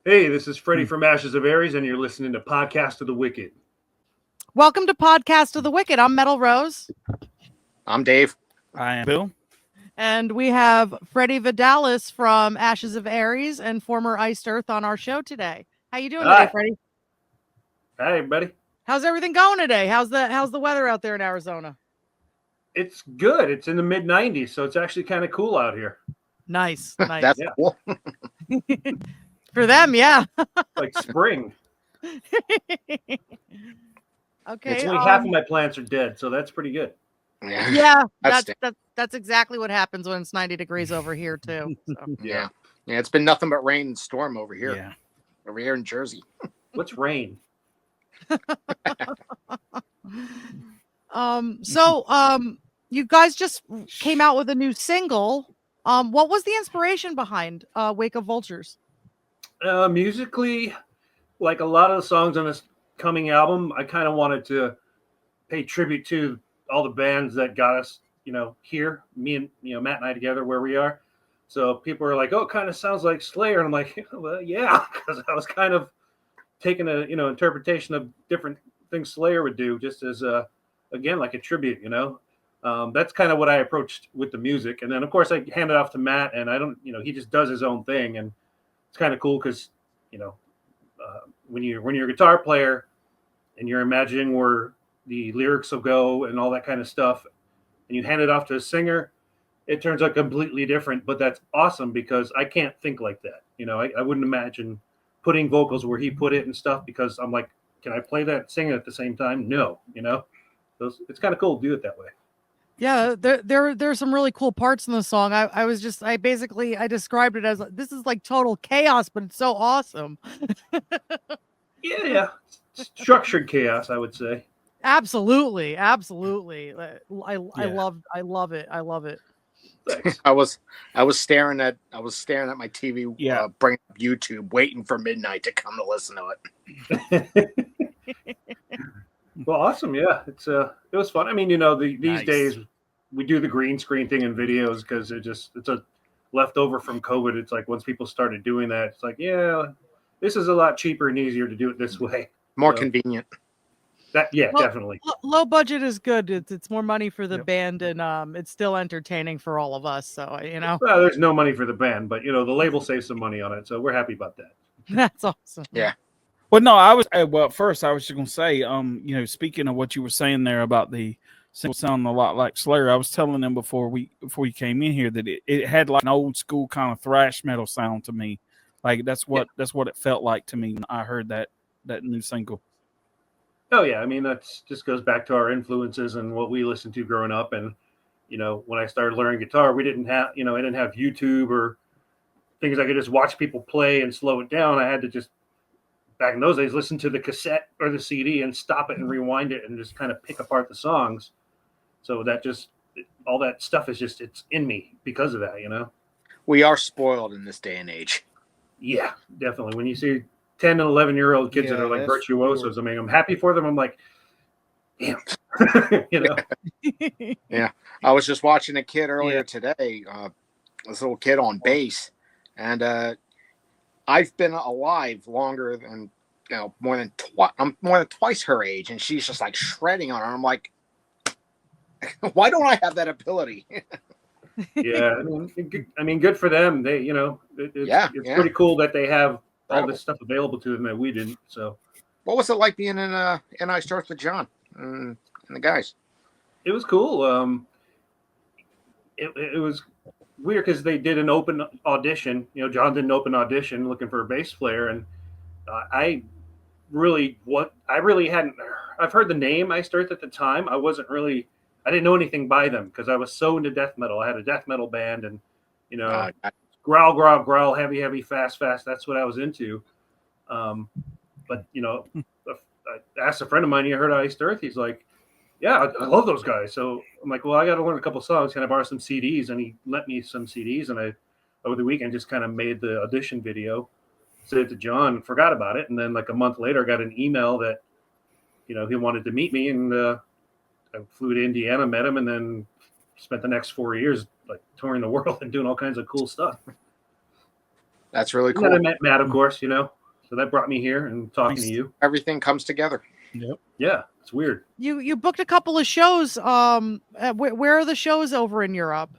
Hey, this is Freddie from Ashes of Aries, and you're listening to Podcast of the Wicked. Welcome to Podcast of the Wicked. I'm Metal Rose. I'm Dave. I am Bill. And we have Freddie Vidales from Ashes of Aries and former Iced Earth on our show today. How you doing today, Freddie? Hi, everybody. How's everything going today? How's the weather out there in Arizona? It's good. It's in the mid 90s, so it's actually kind of cool out here. Nice. That's cool. For them, yeah. Like spring. Okay. It's only half of my plants are dead, so that's pretty good. Yeah, that's exactly what happens when it's 90 degrees over here too. So. Yeah. It's been nothing but rain and storm over here. Yeah. Over here in Jersey. What's rain? You guys just came out with a new single. What was the inspiration behind Wake of Vultures? Musically, like a lot of the songs on this coming album, I kind of wanted to pay tribute to all the bands that got us, here, me and, Matt and I together where we are. So people are like, oh, it kind of sounds like Slayer. And I'm like, well, yeah, because I was kind of taking a, interpretation of different things Slayer would do just as, again, like a tribute, That's kind of what I approached with the music. And then, of course, I hand it off to Matt, and I don't, he just does his own thing. And it's kind of cool because, when you're a guitar player and you're imagining where the lyrics will go and all that kind of stuff, and you hand it off to a singer, it turns out completely different. But that's awesome because I can't think like that. I wouldn't imagine putting vocals where he put it and stuff because I'm like, can I play that singing at the same time? No, so it's kind of cool to do it that way. Yeah, there's some really cool parts in the song. I described it as this is like total chaos, but it's so awesome. Yeah, structured chaos, I would say. Absolutely. I love it. Thanks. I was staring at my TV, bringing up YouTube, waiting for midnight to come to listen to it. Well, awesome. Yeah, it was fun. I mean, these days we do the green screen thing in videos because it's a leftover from COVID. It's like once people started doing that, it's like, yeah, this is a lot cheaper and easier to do it this way. More convenient. Definitely. Low budget is good. It's more money for the band, and it's still entertaining for all of us. So Well, there's no money for the band, but the label saves some money on it, so we're happy about that. That's awesome. Yeah. Well, no, first I was just gonna say, speaking of what you were saying there about the single sounding a lot like Slayer, I was telling them before you came in here that it had like an old school kind of thrash metal sound to me. Like that's what it felt like to me when I heard that new single. Oh yeah, I mean that's just goes back to our influences and what we listened to growing up. And when I started learning guitar, we didn't have I didn't have YouTube or things I could just watch people play and slow it down. I had to just back in those days listen to the cassette or the CD and stop it and rewind it and just kind of pick apart the songs. So that all that stuff is it's in me because of that. We are spoiled in this day and age. Yeah, definitely. When you see 10 and 11-year-old kids that are like virtuosos, I mean, I'm happy for them. I'm like, damn, Yeah, I was just watching a kid earlier today, this little kid on bass, and I've been alive longer than I'm more than twice her age, and she's just like shredding on her. I'm like, why don't I have that ability? Yeah, I mean, good for them. They, it's pretty cool that they have all this stuff available to them that we didn't. So, what was it like being in Iced Earth with John and the guys? It was cool. It was weird because they did an open audition. John did an open audition looking for a bass player, and I really hadn't. I've heard the name Iced Earth at the time. I didn't know anything by them because I was so into death metal. I had a death metal band, and growl, growl, growl, heavy, heavy, fast, fast. That's what I was into. But I asked a friend of mine. You heard of Iced Earth? He's like, yeah, I love those guys. So I'm like, well, I got to learn a couple songs. Can I borrow some CDs? And he lent me some CDs, and I over the weekend just kind of made the audition video, sent it to John, forgot about it, and then like a month later, I got an email that he wanted to meet me, and I flew to Indiana, met him, and then spent the next 4 years like touring the world and doing all kinds of cool stuff. That's really And cool. then I met Matt, of course, so that brought me here and talking to you. Everything comes together. Yep. Yeah, it's weird. You booked a couple of shows. Where are the shows over in Europe?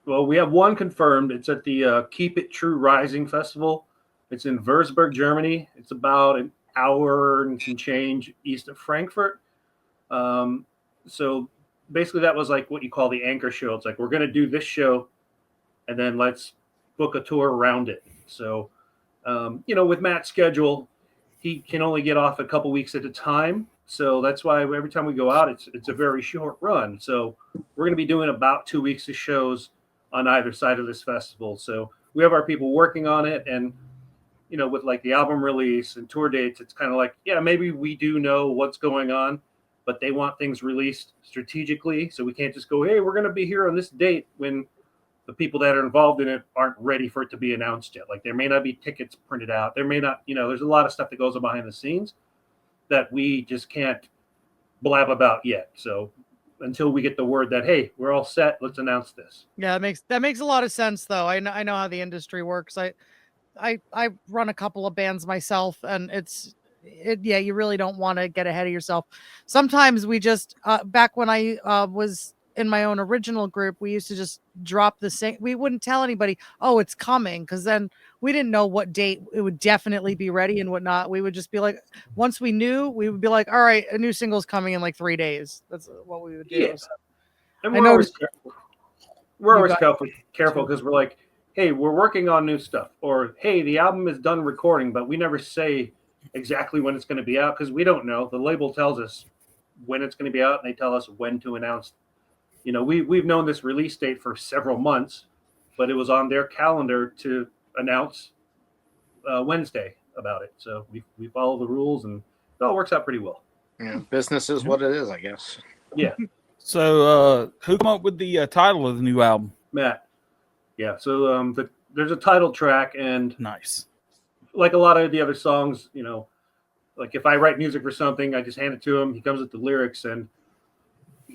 Well, we have one confirmed. It's at the Keep It True Rising Festival. It's in Würzburg, Germany. It's about an hour and some change east of Frankfurt. So basically that was like what you call the anchor show. It's like, we're going to do this show and then let's book a tour around it. So, with Matt's schedule, he can only get off a couple weeks at a time. So that's why every time we go out, it's a very short run. So we're going to be doing about 2 weeks of shows on either side of this festival. So we have our people working on it. And, with like the album release and tour dates, it's kind of like, yeah, maybe we do know what's going on, but they want things released strategically. So we can't just go, hey, we're going to be here on this date when the people that are involved in it aren't ready for it to be announced yet. Like there may not be tickets printed out. There may not, there's a lot of stuff that goes on behind the scenes that we just can't blab about yet. So until we get the word that, hey, we're all set, let's announce this. Yeah, that makes a lot of sense though. I know how the industry works. I run a couple of bands myself, and yeah, you really don't want to get ahead of yourself. Sometimes we just back when I was in my own original group, we used to just drop the same. We wouldn't tell anybody, oh, it's coming, because then we didn't know what date it would definitely be ready and whatnot. We would just be like, once we knew, we would be like, all right, a new single's coming in like 3 days. That's what we would do. Yeah. So, And we're always careful because we're like, hey, we're working on new stuff, or hey, the album is done recording, but we never say exactly when it's going to be out because we don't know. The label tells us when it's going to be out, and they tell us when to announce. We've known this release date for several months, but it was on their calendar to announce Wednesday about it. So we follow the rules, and it all works out pretty well. Yeah, business is what it is, I guess. Yeah. So who came up with the title of the new album? Matt. Yeah, so there's a title track, and Nice. like a lot of the other songs, like if I write music for something, I just hand it to him. He comes with the lyrics, and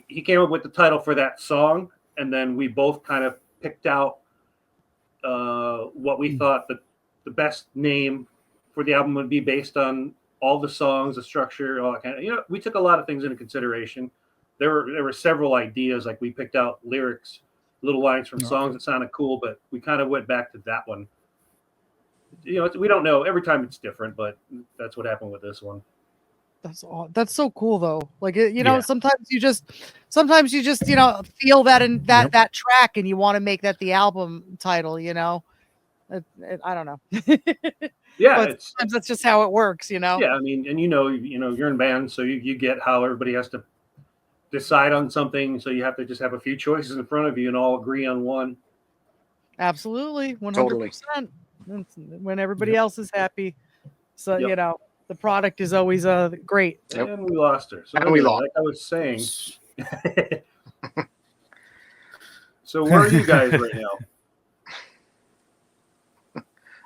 he came up with the title for that song, and then we both kind of picked out what we thought the best name for the album would be based on all the songs, the structure, all that kind of. We took a lot of things into consideration. There were several ideas, like we picked out lyrics, little lines from songs that sounded cool, but we kind of went back to that one. We don't know. Every time it's different, but that's what happened with this one. That's so cool though. Like, sometimes you just feel that in that track, and you want to make that the album title, I don't know. Yeah. But sometimes that's just how it works, Yeah. I mean, and you're in band, so you get how everybody has to decide on something. So you have to just have a few choices in front of you and all agree on one. Absolutely. 100%. When everybody else is happy. So, the product is always great. Yep. And we lost her. So we lost. Like I was saying. So where are you guys right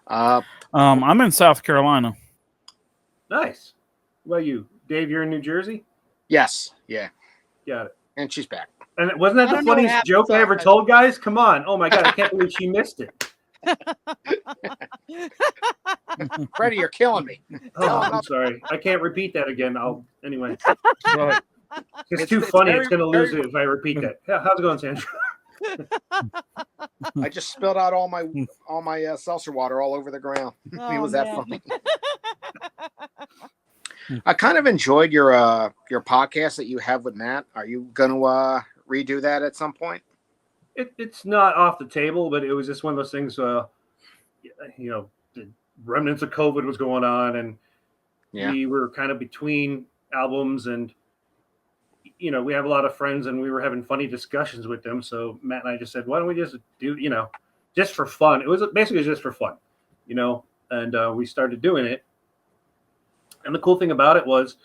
now? I'm in South Carolina. Nice. What about you, Dave? You're in New Jersey? Yes. Yeah. Got it. And she's back. And wasn't that the funniest joke I ever told, guys? Come on. Oh my God. I can't believe she missed it. Freddie, you're killing me. Oh, I'm sorry. I can't repeat that again. Anyway. It's too funny. It's going to lose it if I repeat that. Yeah, how's it going, Sandra? I just spilled out all my seltzer water all over the ground. It was that funny. I kind of enjoyed your podcast that you have with Matt. Are you going to redo that at some point? It's not off the table, but it was just one of those things. The remnants of COVID was going on, and we were kind of between albums, and we have a lot of friends, and we were having funny discussions with them. So Matt and I just said, why don't we just do, just for fun? It was basically just for fun, and we started doing it. And the cool thing about it was,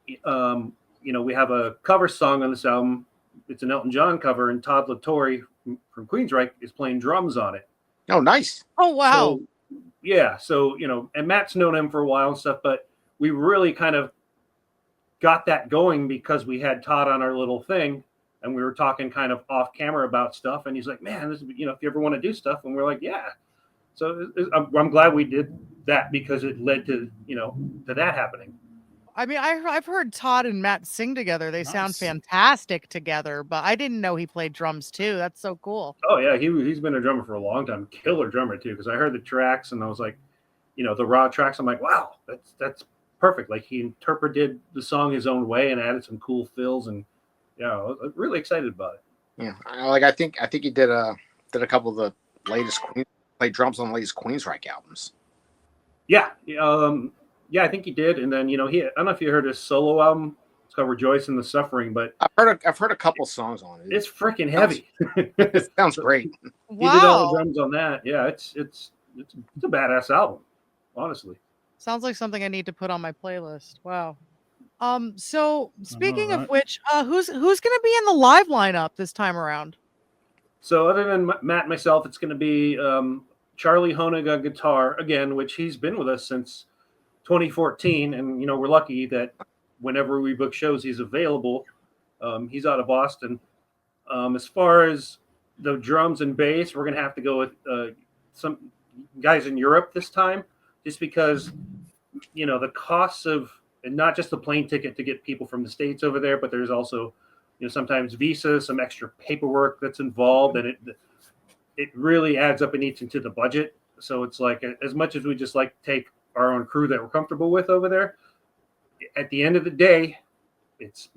we have a cover song on this album. It's an Elton John cover, and Todd LaTorre from Queensryche is playing drums on it. Oh, nice. Oh, wow. So, and Matt's known him for a while and stuff, but we really kind of got that going because we had Todd on our little thing, and we were talking kind of off camera about stuff. And he's like, man, this, if you ever want to do stuff. And we're like, yeah. So I'm glad we did that because it led to to that happening. I mean, I've heard Todd and Matt sing together. They sound Nice. fantastic together, but I didn't know he played drums too. That's so cool. Oh yeah, he's been a drummer for a long time. Killer drummer too. Because I heard the tracks and I was like, the raw tracks. I'm like, wow, that's perfect. Like he interpreted the song his own way and added some cool fills, and I was really excited about it. Yeah, I think he did a couple of the latest played drums on the latest Queensryche albums. Yeah, yeah, I think he did. And then I don't know if you heard his solo album. It's called "Rejoice in the Suffering," but I've heard a couple songs on it. it's freaking heavy. It sounds great. Wow. He did all the drums on that. Yeah, it's a badass album, honestly. Sounds like something I need to put on my playlist. Wow. So speaking of right. which, who's going to be in the live lineup this time around? So other than Matt and myself, it's going to be Charlie Honig on guitar again, which he's been with us since 2014, and we're lucky that whenever we book shows, he's available. He's out of Boston. As far as the drums and bass, we're going to have to go with some guys in Europe this time, just because the costs of, and not just the plane ticket to get people from the States over there, but there's also sometimes visas, some extra paperwork that's involved, and it really adds up and eats into the budget. So it's like, as much as we just like to take our own crew that we're comfortable with over there, at the end of the day, it's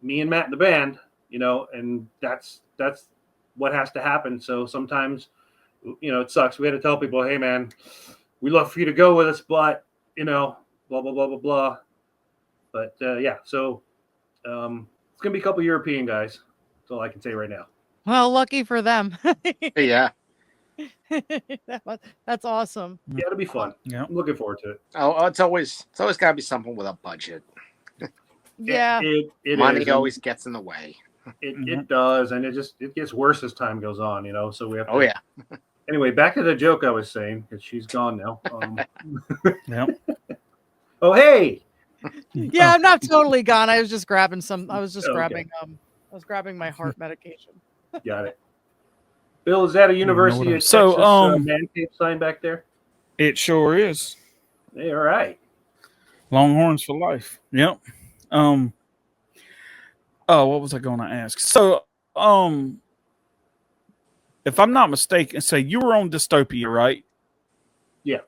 me and Matt in the band, and that's what has to happen. So sometimes, it sucks. We had to tell people, hey man, we love for you to go with us, but blah blah blah blah blah. But yeah, so it's gonna be a couple European guys. That's all I can say right now. Well, lucky for them. Yeah. That's awesome. Yeah, it'll be fun. Yeah. I'm looking forward to it. Oh, it's always got to be something with a budget. Yeah. It Money is. always gets in the way. It does, and it gets worse as time goes on. So we have to. Oh yeah. Anyway, back to the joke I was saying, because she's gone now. Yep. Oh hey. Yeah, I'm not totally gone. I was just grabbing Okay. grabbing my heart medication. Got it. Bill, is that a University of So, Texas man cave sign back there? It sure is. Hey, all right. Longhorns for life. Yep. Oh, what was I going to ask? So, if I'm not mistaken, say you were on Dystopia, right? Yeah.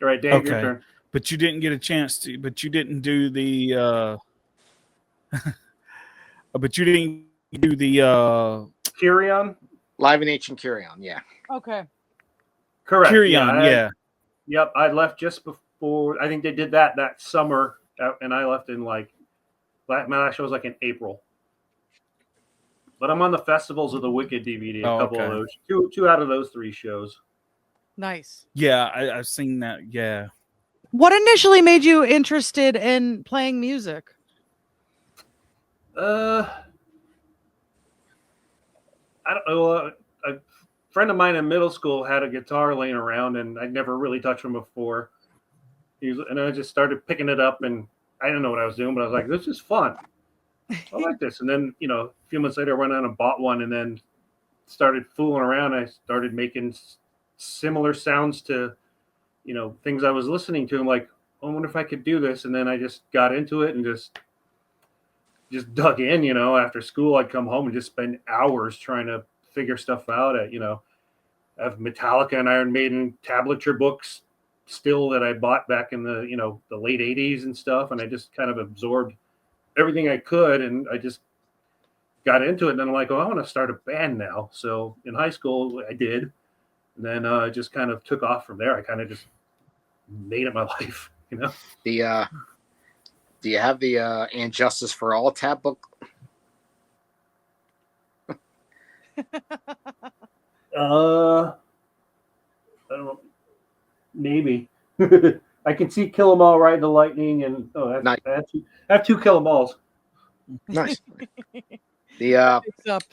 All right, Dave, your Okay. turn. But you didn't get a chance to. But you didn't do the. But you didn't do the. Kyrion? Live in Ancient Kyrion. Yeah. Okay. Correct. Kyrion, yeah. Yep, I left just before. I think they did that summer, and I left in my last show was like in April. But I'm on the Festivals of the Wicked DVD. A couple of those, two out of those 3 shows. Nice. Yeah, I've seen that. Yeah. What initially made you interested in playing music? I don't know. A friend of mine in middle school had a guitar laying around, and I'd never really touched one before. And I just started picking it up, and I didn't know what I was doing, but I was like, "This is fun. I like this." And then, a few months later, I went out and bought one, and then started fooling around. I started making similar sounds to, things I was listening to. I'm like, I wonder if I could do this. And then I just got into it and just dug in. After school, I'd come home and just spend hours trying to figure stuff out. I have Metallica and Iron Maiden tablature books still that I bought back in the the late 80s and stuff, and I just kind of absorbed everything I could, and I just got into it. And then I'm like, oh, I want to start a band now. So in high school I did, and then it just kind of took off from there. I kind of just made it my life. The do you have the And Justice for All tab book? I don't know. Maybe. I can see Kill 'Em All, Ride the Lightning, and Nice. I have 2 Kill 'Em Alls. Nice. The Picks up.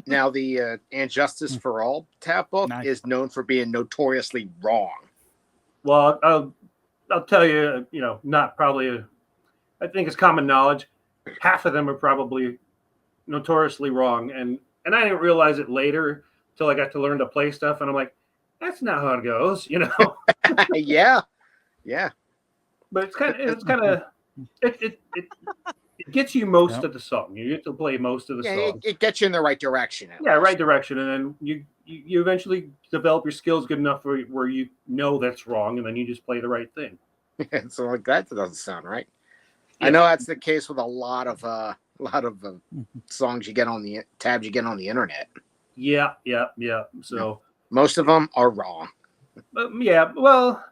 now the And Justice for All tab book Nice. is known for being notoriously wrong. Well, I'll tell you, not probably. I think it's common knowledge. Half of them are probably notoriously wrong, and I didn't realize it later till I got to learn to play stuff, and I'm like, that's not how it goes, you know. Yeah. But it gets you most of the song. You get to play most of the song. It gets you in the right direction. Yeah, right direction, and then you eventually develop your skills good enough where you know that's wrong, and then you just play the right thing. So like that doesn't sound right. Yeah. I know that's the case with a lot of songs you get on the tabs you get on the internet. Yeah. So most of them are wrong. Yeah, well,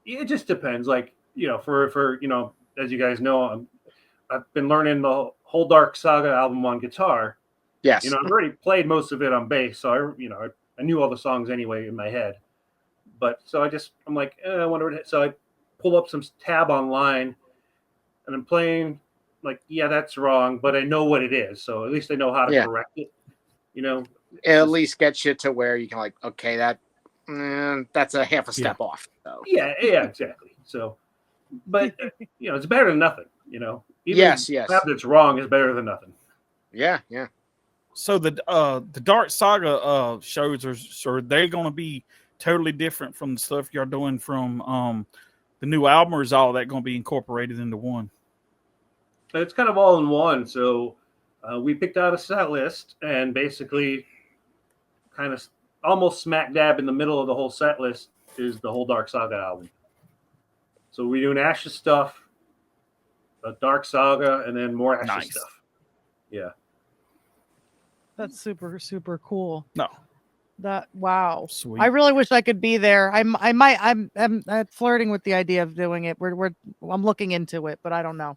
it just depends. Like, you know, for you know, as you guys know, I've been learning the whole Dark Saga album on guitar. Yes. You know, I've already played most of it on bass, so I knew all the songs anyway in my head. But so I'm like, I wonder what. So I pull up some tab online, and I'm playing. Like, yeah, that's wrong, but I know what it is, so at least I know how to correct it. You know, it at least gets you to where you can like, okay, that's a half a step off. So. Yeah, exactly. So, but you know, it's better than nothing. You know, even yes. Tab that's wrong is better than nothing. Yeah. So the Dark Saga shows are they going to be totally different from the stuff you're doing from the new album, or is all that going to be incorporated into one? It's kind of all in one. So we picked out a set list, and basically, kind of almost smack dab in the middle of the whole set list is the whole Dark Saga album. So we're doing Ash's stuff, a Dark Saga, and then more Ash's stuff. Yeah. That's super, super cool. No. Wow. Sweet. I really wish I could be there. I'm flirting with the idea of doing it. I'm looking into it, but I don't know.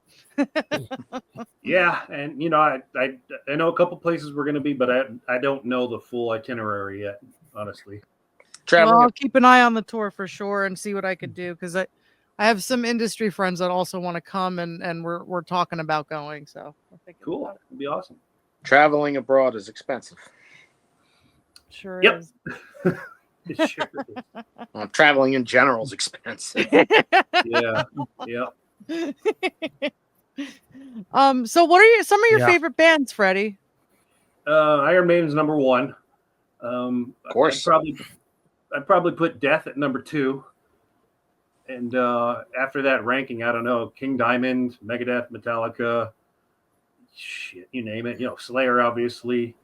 Yeah, and you know, I know a couple places we're going to be, but I don't know the full itinerary yet, honestly. I'll keep an eye on the tour for sure and see what I could do, because I have some industry friends that also want to come, and we're talking about going. So cool. It'd be awesome. Traveling abroad is expensive. Sure is. It sure is. Well, traveling in general is expensive. Yeah. So what are some of your favorite bands, Freddie? Iron Maiden's number one. Of course. I'd probably put Death at number two. And after that ranking, I don't know, King Diamond, Megadeth, Metallica, shit, you name it. You know, Slayer, obviously.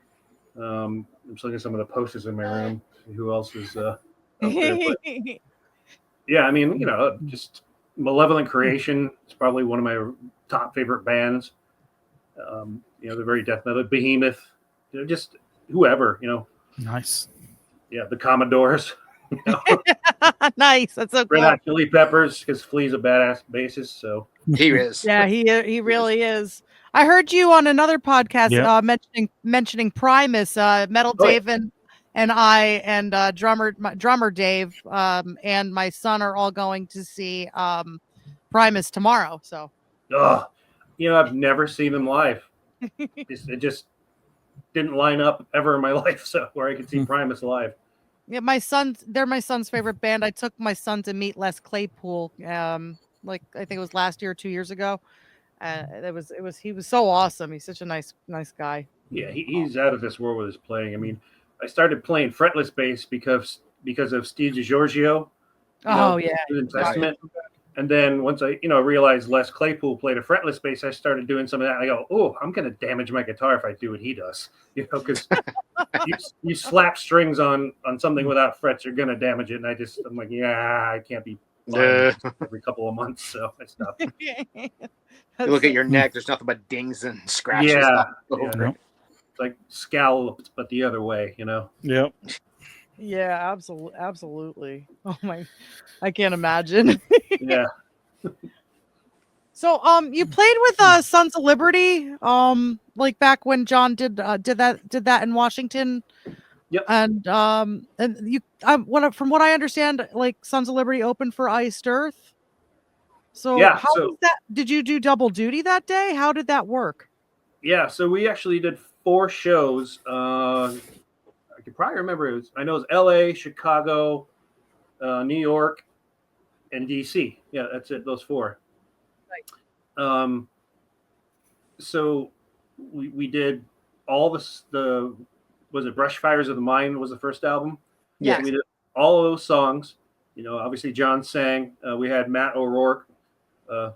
I'm just looking at some of the posters in my room. Who else is up there? But, yeah, I mean, you know, just Malevolent Creation is probably one of my top favorite bands. You know, they're very death metal. Behemoth, you know, just whoever, you know. Nice. Yeah, the Commodores. You know? Nice. That's so cool. Red Hot Chili Peppers, because Flea's a badass bassist. So he is. Yeah, he really is. I heard you on another podcast mentioning Primus, Metal Dave and I and drummer Dave and my son are all going to see Primus tomorrow. So, you know, I've never seen them live. It just didn't line up ever in my life, so where I could see Primus live. Yeah, they're my son's favorite band. I took my son to meet Les Claypool, like I think it was last year or 2 years ago. He was so awesome. He's such a nice guy. Yeah, he's out of this world with his playing. I mean, I started playing fretless bass because of Steve DiGiorgio. Testament. And then once I, you know, realized Les Claypool played a fretless bass, I started doing some of that. And I go, oh, I'm going to damage my guitar if I do what he does. You know, because you slap strings on something without frets, you're going to damage it. And I'm like, yeah, I can't be every couple of months. So I stopped. You look at your neck, there's nothing but dings and scratches. Yeah. It's like scallops, but the other way, you know? Yep. Yeah, absolutely. Oh my, I can't imagine. Yeah. So, you played with Sons of Liberty, like back when John did that in Washington. Yep. And you, from what I understand, like Sons of Liberty opened for Iced Earth. So yeah, how was that? Did you do double duty that day? How did that work? Yeah, so we actually did 4 shows. I could probably remember I know it was LA, Chicago, New York, and DC. Yeah, that's it. Those 4. Right. So we did all the was it Brush Fires of the Mind was the first album. Yes. So we did all of those songs. Obviously John sang. We had Matt O'Rourke,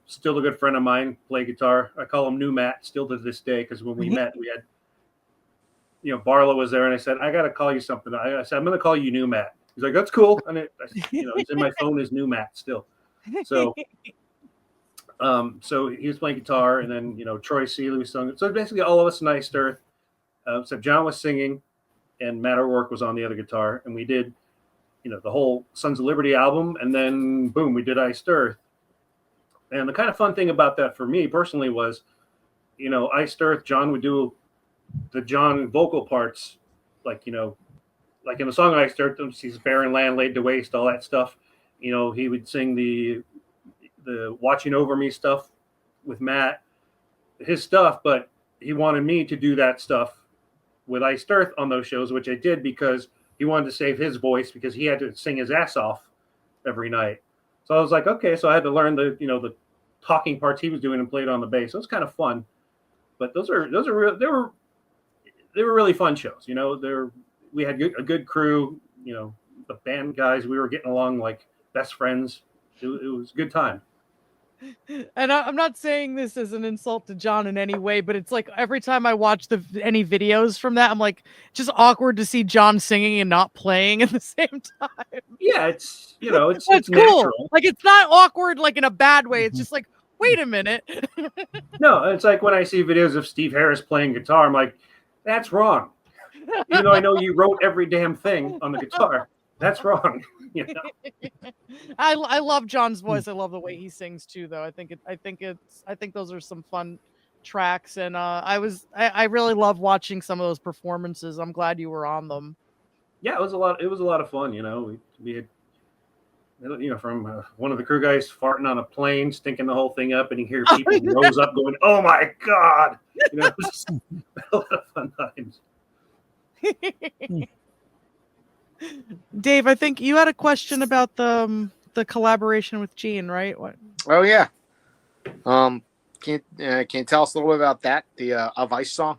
still a good friend of mine, play guitar. I call him New Matt still to this day, because when we met, we had, Barlow was there, and I said, I got to call you something. I said, I'm going to call you New Matt. He's like, that's cool. And he's in my phone as New Matt still. So, so he was playing guitar, and then, Troy Seeley was sung. So basically all of us in Iced Earth, except John was singing, and Matt O'Rourke was on the other guitar, and we did, the whole Sons of Liberty album, and then boom, we did Iced Earth. And the kind of fun thing about that for me personally was, Iced Earth, John would do the John vocal parts, like in the song Iced Earth, he's barren land laid to waste, all that stuff. He would sing the Watching Over Me stuff with Matt, his stuff, but he wanted me to do that stuff with Iced Earth on those shows, which I did because he wanted to save his voice, because he had to sing his ass off every night. So I was like, okay, so I had to learn the talking parts he was doing and played on the bass. So it was kind of fun. But those are real. They were really fun shows. We had a good crew. The band guys, we were getting along like best friends. It was a good time. And I'm not saying this as an insult to John in any way, but it's like every time I watch any videos from that, I'm like, just awkward to see John singing and not playing at the same time. Yeah, it's it's cool. natural. Like, it's not awkward like in a bad way. It's just like, wait a minute. No, it's like when I see videos of Steve Harris playing guitar, I'm like, that's wrong. Even though I know you wrote every damn thing on the guitar, that's wrong. I love John's voice. I love the way he sings too, though. I think those are some fun tracks, and I really love watching some of those performances. I'm glad you were on them. Yeah, it was a lot of fun. We had from one of the crew guys farting on a plane, stinking the whole thing up, and you hear people rose up going, "Oh my god!" It was a lot of fun times. Dave, I think you had a question about the collaboration with Gene, right? What? Oh yeah. Can you tell us a little bit about that? The Of Ice song.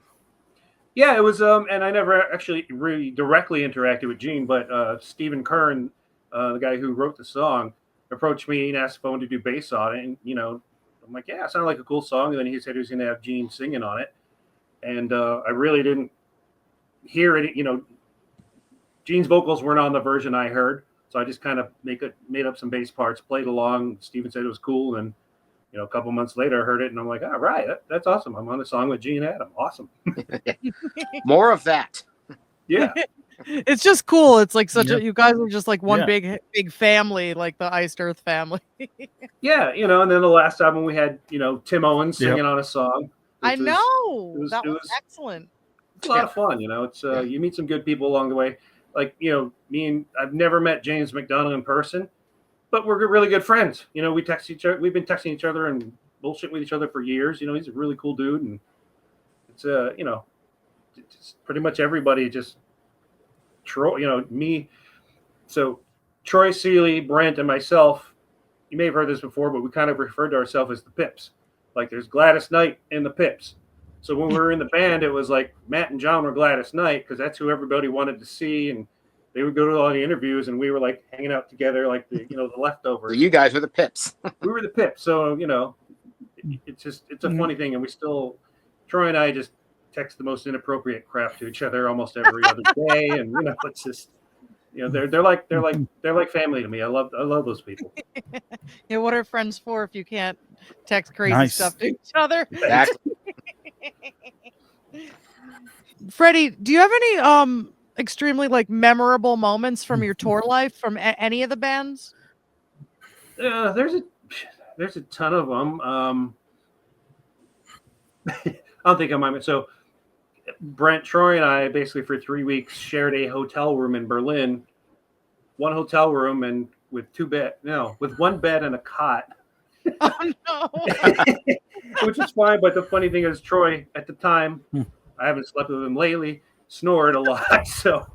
Yeah, it was. And I never actually really directly interacted with Gene, but Stephen Kern, the guy who wrote the song, approached me and asked if I wanted to do bass on it. And I'm like, yeah, it sounded like a cool song. And then he said he was going to have Gene singing on it, and I really didn't hear it. Gene's vocals weren't on the version I heard, so I just kind of made up some bass parts, played along. Steven said it was cool, and a couple months later I heard it, and I'm like, all right, that's awesome. I'm on a song with Gene Adam. Awesome. More of that. Yeah. It's just cool. It's like you guys are just like one big family, like the Iced Earth family. Yeah, and then the last album we had, Tim Owens singing on a song. I know. That was excellent. It's a lot of fun, It's you meet some good people along the way. Like, I've never met James McDonough in person, but we're really good friends. We text each other. We've been texting each other and bullshitting with each other for years. He's a really cool dude, and it's just pretty much everybody just me. So Troy Seeley, Brent, and myself. You may have heard this before, but we kind of referred to ourselves as the Pips. Like, there's Gladys Knight and the Pips. So when we were in the band, it was like Matt and John were Gladys Knight, because that's who everybody wanted to see, and they would go to all the interviews, and we were like hanging out together, like the leftovers. So you guys were the Pips. We were the Pips. So it's a funny thing, and we still, Troy and I just text the most inappropriate crap to each other almost every other day, and it's just they're like family to me. I love those people. Yeah, what are friends for if you can't text crazy stuff to each other? Exactly. Freddie, do you have any extremely memorable moments from your tour life from any of the bands? There's a ton of them. I don't think I might. So Brent, Troy, and I basically for 3 weeks shared a hotel room in Berlin. One hotel room, and with one bed and a cot. Oh no. Which is fine, but the funny thing is, Troy at the time, I haven't slept with him lately, snored a lot. So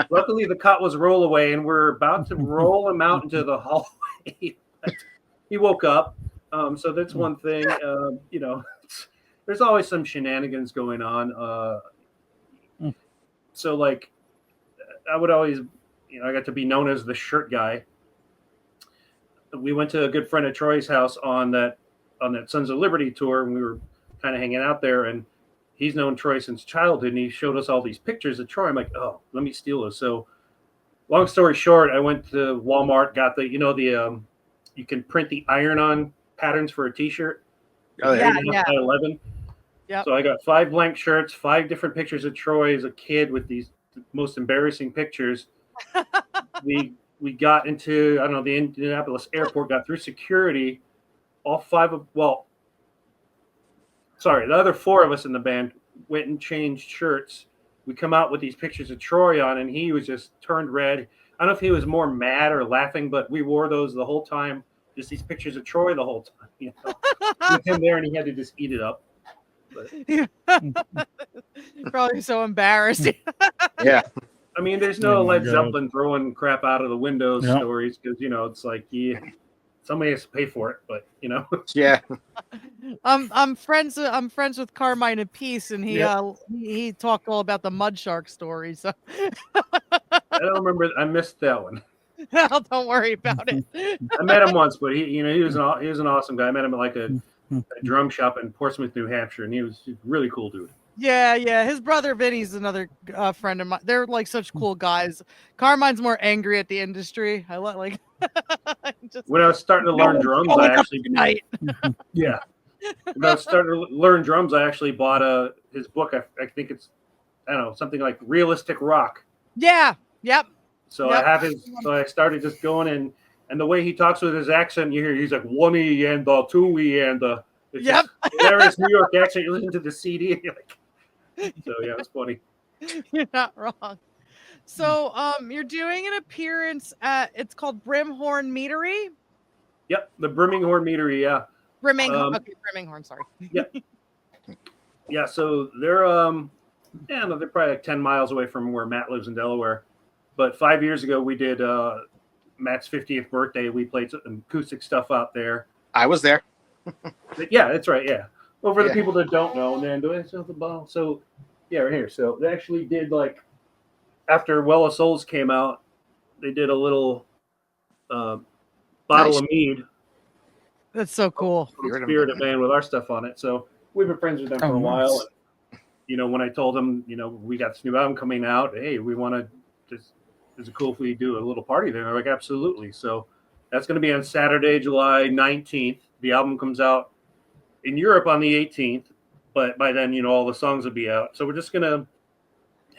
luckily the cot was roll away, and we're about to roll him out into the hallway. He woke up. So that's one thing. There's always some shenanigans going on. so like I would always, I got to be known as the shirt guy. We went to a good friend of Troy's house on that Sons of Liberty tour, and we were kind of hanging out there. And he's known Troy since childhood, and he showed us all these pictures of Troy. I'm like, oh, let me steal those. So, long story short, I went to Walmart, got the you can print the iron-on patterns for a T-shirt. Oh, Yeah, By 11. Yep. So I got 5 blank shirts, 5 different pictures of Troy as a kid with these most embarrassing pictures. We got into, I don't know, the Indianapolis airport, got through security. All 5 of, the other 4 of us in the band went and changed shirts. We come out with these pictures of Troy on, and he was just turned red. I don't know if he was more mad or laughing, but we wore those the whole time. Just these pictures of Troy the whole time, with him there, and he had to just eat it up. But Probably so embarrassed. Yeah. I mean, there's no Oh my Led God. Zeppelin throwing crap out of the windows Yep. stories because it's like somebody has to pay for it, but Yeah. I'm friends with Carmine and Peace, and he talked all about the mud shark story. So I don't remember. I missed that one. don't worry about it. I met him once, but he was an awesome guy. I met him at like a drum shop in Portsmouth, New Hampshire, and he was a really cool dude. Yeah. His brother Vinny's another friend of mine. They're like such cool guys. Carmine's more angry at the industry. I like. Just, When I was starting to learn drums, I actually tonight. yeah. When I was starting to learn drums, I actually bought his book. I think it's, I don't know, something like Realistic Rock. Yeah. Yep. So Yep. I have his. So I started just going in, and the way he talks with his accent, you hear he's like 1E and the 2E and the. It's Yep. just, whenever it's New York accent, you listen to the CD, and you're like. So yeah, it's funny. You're not wrong. So you're doing an appearance at, it's called Brimhorn Meadery. Yep, the Birmingham Meadery. Yeah. Brimminghorn. Sorry. Yeah. So they're they're probably like 10 miles away from where Matt lives in Delaware. But 5 years ago, we did Matt's 50th birthday. We played some acoustic stuff out there. I was there. Yeah, that's right. Yeah. Well, for the people that don't know, and then do I still have the bottle? So, yeah, right here. So they actually did like after Well of Souls came out, they did a little bottle of mead. That's so cool. Spirit of Man with our stuff on it. So we've been friends with them for a while. And, when I told them, we got this new album coming out, hey, we want to just, is it cool if we do a little party there? They're like, absolutely. So that's going to be on Saturday, July 19th. The album comes out in Europe on the 18th, but by then, all the songs will be out. So we're just going to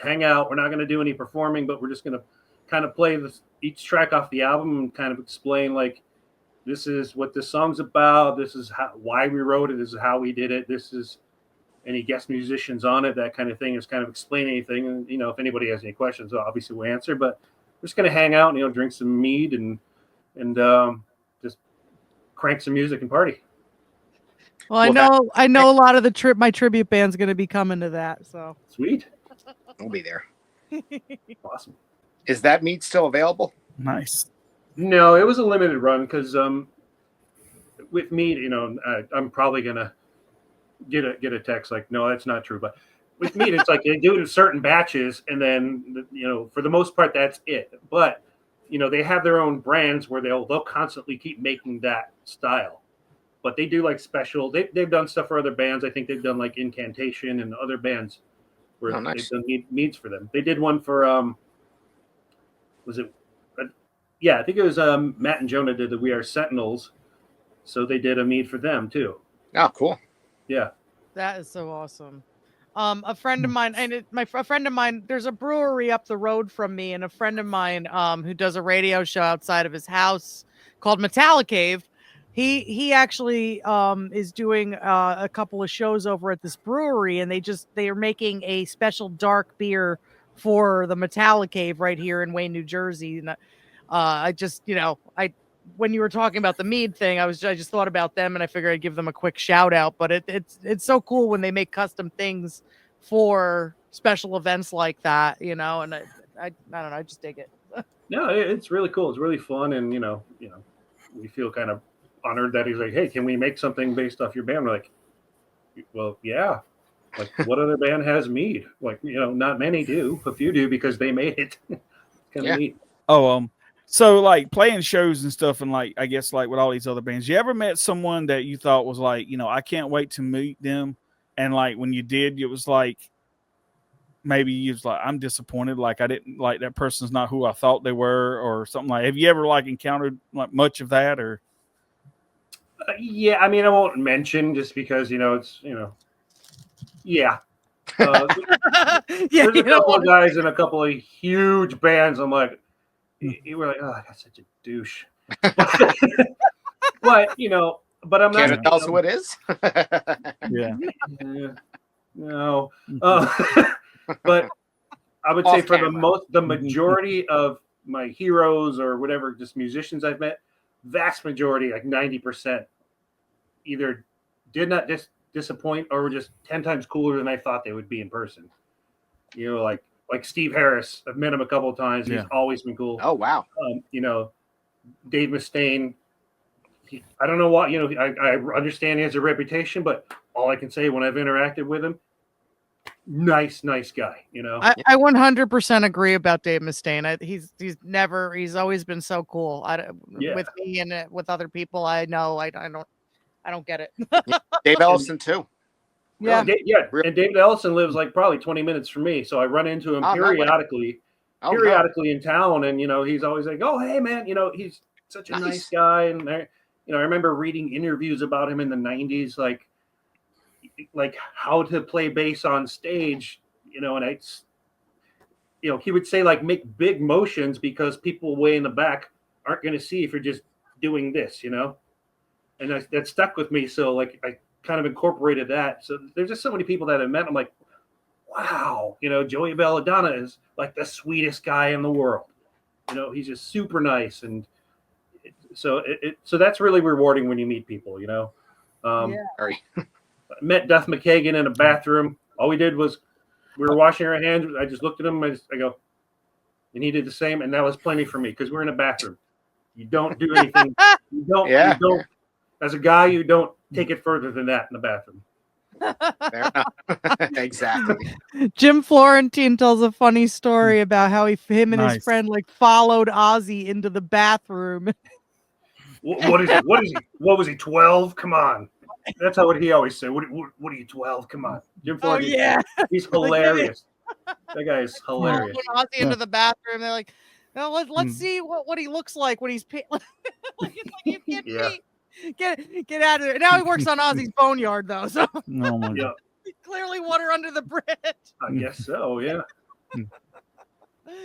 hang out. We're not going to do any performing, but we're just going to kind of play each track off the album and kind of explain, like, this is what this song's about. This is why we wrote it. This is how we did it. This is any guest musicians on it, that kind of thing. Is kind of explain anything. And, if anybody has any questions, obviously we'll answer. But we're just going to hang out and, drink some mead and just crank some music and party. Well, I know a lot of my tribute band's going to be coming to that. So Sweet. We'll be there. Awesome. Is that meat still available? Nice. No, it was a limited run because with meat, I'm probably gonna get a text like, no, that's not true. But with meat, it's like they do it in certain batches, and then for the most part, that's it. But they have their own brands where they'll constantly keep making that style. But they do like special. They've done stuff for other bands. I think they've done like Incantation and other bands where they've done meads for them. They did one for was it? Yeah, I think it was Matt and Jonah did the We Are Sentinels, so they did a mead for them too. Oh, cool. Yeah, that is so awesome. A friend of mine, a friend of mine, there's a brewery up the road from me, and a friend of mine who does a radio show outside of his house called Metallic Cave. He actually is doing a couple of shows over at this brewery, and they are making a special dark beer for the Metallic Cave right here in Wayne, New Jersey. And when you were talking about the mead thing, I just thought about them, and I figured I'd give them a quick shout out. But it's so cool when they make custom things for special events like that, and I don't know, I just dig it. No, it's really cool. It's really fun, and we feel kind of honored that he's like, hey, can we make something based off your band? We're like, well, yeah. Like, what other band has mead? Like, not many do. A few do because they made it. Kind of neat. Oh, so like playing shows and stuff, and like I guess like with all these other bands, you ever met someone that you thought was like, I can't wait to meet them, and like when you did, it was like maybe you was like, I'm disappointed, like I didn't like that person's not who I thought they were, or something like. Have you ever like encountered like much of that, or? Yeah, I mean, I won't mention just because it's yeah. There's a couple of guys in a couple of huge bands. I'm like, you were like, oh, that's such a douche. But but I'm not. Can't tell us who it is. Yeah. No. But I would say for the majority of my heroes or whatever, just musicians I've met, vast majority, like 90%, either did not disappoint or were just 10 times cooler than I thought they would be in person. Like Steve Harris, I've met him a couple of times. He's always been cool. Oh wow. Dave Mustaine. I don't know what I understand he has a reputation, but all I can say when I've interacted with him, nice guy. I 100% agree about Dave Mustaine. He's always been so cool. With me and with other people, I know I don't get it. Dave Ellison too. Yeah. And David Ellison lives like probably 20 minutes from me, so I run into him periodically in town, and he's always like, "Oh, hey man, he's such a nice guy." And I remember reading interviews about him in the 90s, like how to play bass on stage, and he would say like make big motions because people way in the back aren't going to see if you're just doing this, and that stuck with me. So like I kind of incorporated that. So there's just so many people that I met. I'm like, wow, Joey Belladonna is like the sweetest guy in the world. He's just super nice, and so that's really rewarding when you meet people. Met Duff McKagan in a bathroom. All we did was we were washing our hands. I just looked at him. I go, and he did the same, and that was plenty for me because we're in a bathroom. You don't do anything. You don't. As a guy, you don't take it further than that in the bathroom. Fair enough. Exactly. Jim Florentine tells a funny story about how him and his friend like followed Ozzy into the bathroom. What is he? What was he? 12? Come on. That's how he always said. What are you, 12? Come on. Jim Florentine. He's hilarious. That guy is hilarious. Ozzy into the bathroom. They're like, no, let's see what he looks like when he's like you can't pee. Get out of there. Now he works on Ozzy's boneyard though. So clearly water under the bridge. I guess so, yeah.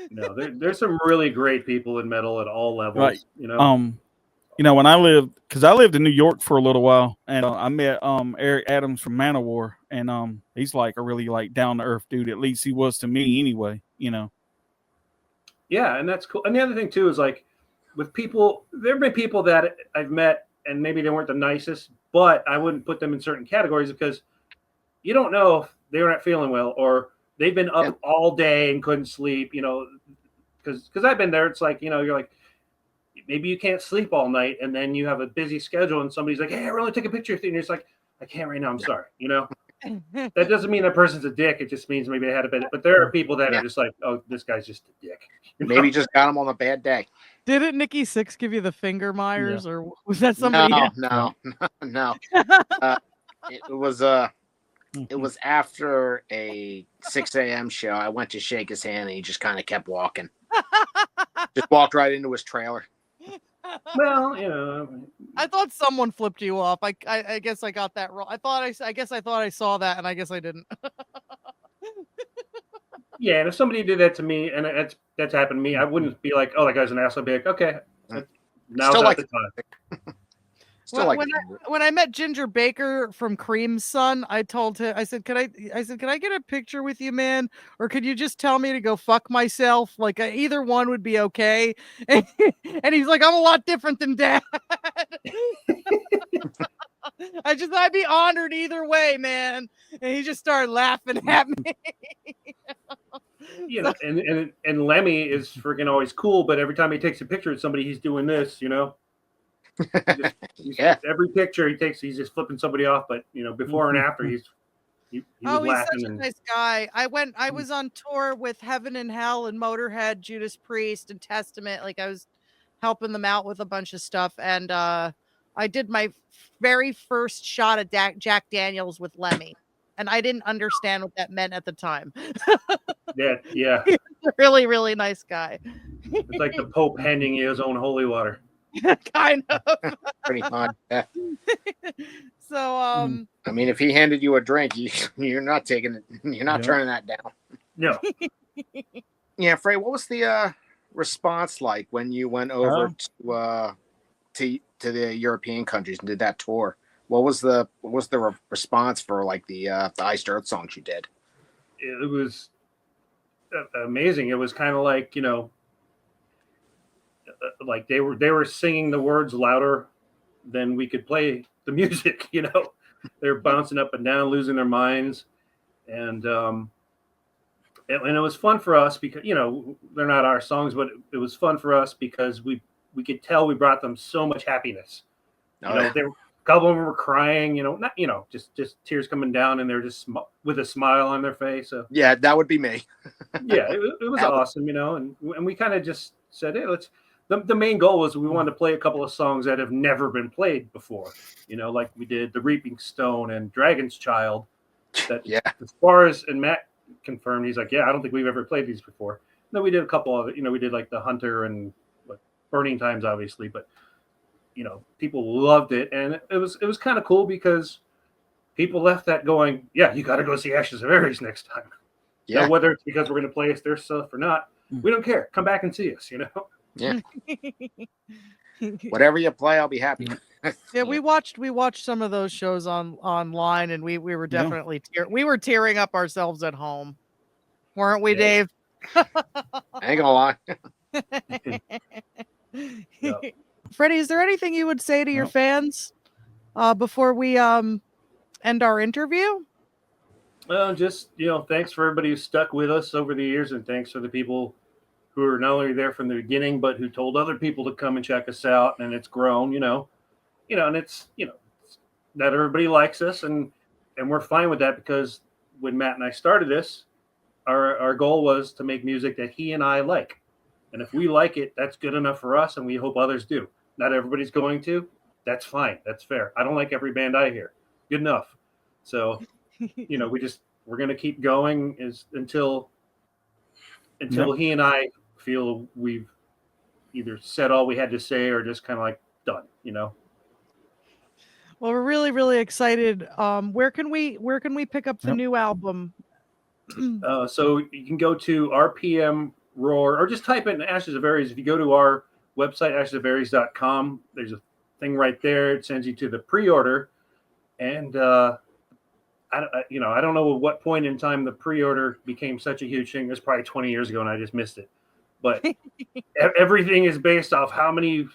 No, there's some really great people in metal at all levels. When I lived in New York for a little while, and I met Eric Adams from Manowar, and he's like a really like down to earth dude. At least he was to me, anyway. Yeah, and that's cool. And the other thing too is like with people, there have been people that I've met, and maybe they weren't the nicest, but I wouldn't put them in certain categories because you don't know if they were not feeling well or they've been up all day and couldn't sleep. Because I've been there. It's like you're like. Maybe you can't sleep all night, and then you have a busy schedule, and somebody's like, "Hey, I really take a picture of you," and you're just like, "I can't right now. I'm sorry." That doesn't mean that person's a dick. It just means maybe they had a bit. But there are people that are just like, "Oh, this guy's just a dick." Maybe just got him on a bad day. Didn't Nikki Sixx give you the finger Myers, or was that somebody? No. It was after a 6 a.m. show. I went to shake his hand, and he just kind of kept walking. Just walked right into his trailer. Well, I thought someone flipped you off. I guess I got that wrong. I thought I saw that, and I guess I didn't. Yeah, and if somebody did that to me, and that's happened to me, I wouldn't be like, "Oh, that guy's an asshole." I'd be like, "Okay, now's not the time." When I met Ginger Baker from Cream's son, I told him, I said, "Can I get a picture with you, man? Or could you just tell me to go fuck myself? Like either one would be okay." And he's like, "I'm a lot different than Dad." I'd be honored either way, man. And he just started laughing at me. And Lemmy is freaking always cool, but every time he takes a picture of somebody, he's doing this, Every picture he takes, he's just flipping somebody off. But before and after, he's He Oh, was he's such laughing a and nice guy. I was on tour with Heaven and Hell and Motorhead, Judas Priest, and Testament. Like I was helping them out with a bunch of stuff, and I did my very first shot of Jack Daniels with Lemmy, and I didn't understand what that meant at the time. yeah. He's a really, really nice guy. It's like the Pope handing you his own holy water. Kind of. Pretty much. Yeah. So, I mean, if he handed you a drink, you're not taking it. You're not turning that down. No. Yeah, Frey, what was the response like when you went over to the European countries and did that tour? What was the response for like the Iced Earth songs you did? It was amazing. It was kind of like, like they were singing the words louder than we could play the music. They're bouncing up and down, losing their minds, and it was fun for us because they're not our songs, but it was fun for us because we could tell we brought them so much happiness. They were, a couple of them were crying, not just tears coming down, and they're just with a smile on their face. So yeah, that would be me. yeah, it was awesome, and we kind of just said, hey, let's. The main goal was we wanted to play a couple of songs that have never been played before, like we did The Reaping Stone and Dragon's Child. That, yeah. As far as, and Matt confirmed, he's like, yeah, I don't think we've ever played these before. No, we did a couple of it. We did like The Hunter and like Burning Times, obviously, but people loved it, and it was kind of cool because people left that going, yeah, you got to go see Ashes of Aries next time. Yeah. Now, whether it's because we're going to play their stuff or not, we don't care. Come back and see us. Yeah. Whatever you play, I'll be happy. Yeah, we watched some of those shows online, and we were definitely we were tearing up ourselves at home, weren't we, Dave? I ain't gonna lie. Yeah. Freddie, is there anything you would say to your fans before we end our interview? Well, just thanks for everybody who stuck with us over the years, and thanks for the people who are not only there from the beginning, but who told other people to come and check us out. And it's grown, and it's, not everybody likes us, and we're fine with that, because when Matt and I started this, our goal was to make music that he and I like. And if we like it, that's good enough for us, and we hope others do. Not everybody's going to. That's fine. That's fair. I don't like every band I hear. Good enough. So, we're going to keep going until he and I feel we've either said all we had to say or just kind of like done. Well, we're really, really excited. Where can we pick up the new album? So you can go to RPM Roar, or just type in Ashes of Aries. If you go to our website, ashesofaries.com, there's a thing right there. It sends you to the pre-order. And I don't know at what point in time the pre-order became such a huge thing. It was probably 20 years ago, and I just missed it. But everything is based off how many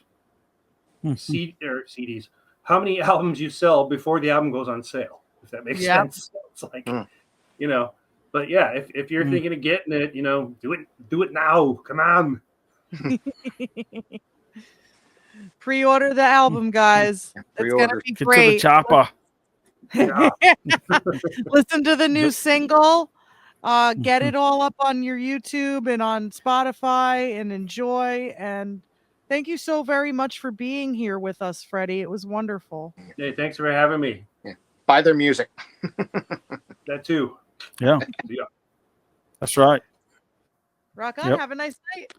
CDs, how many albums you sell before the album goes on sale, if that makes sense. It's like, but yeah, if you're thinking of getting it, do it now. Come on. Pre-order the album, guys. It's gonna be great. Get to the chopper. Listen to the new single. Get it all up on your YouTube and on Spotify, and enjoy. And thank you so very much for being here with us, Freddie. It was wonderful. Hey, thanks for having me. Yeah. Buy their music. That too. Yeah. That's right. Rock on. Have a nice night.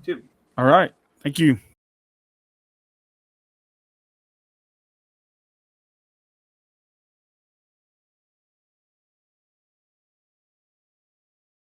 Too. All right. Thank you.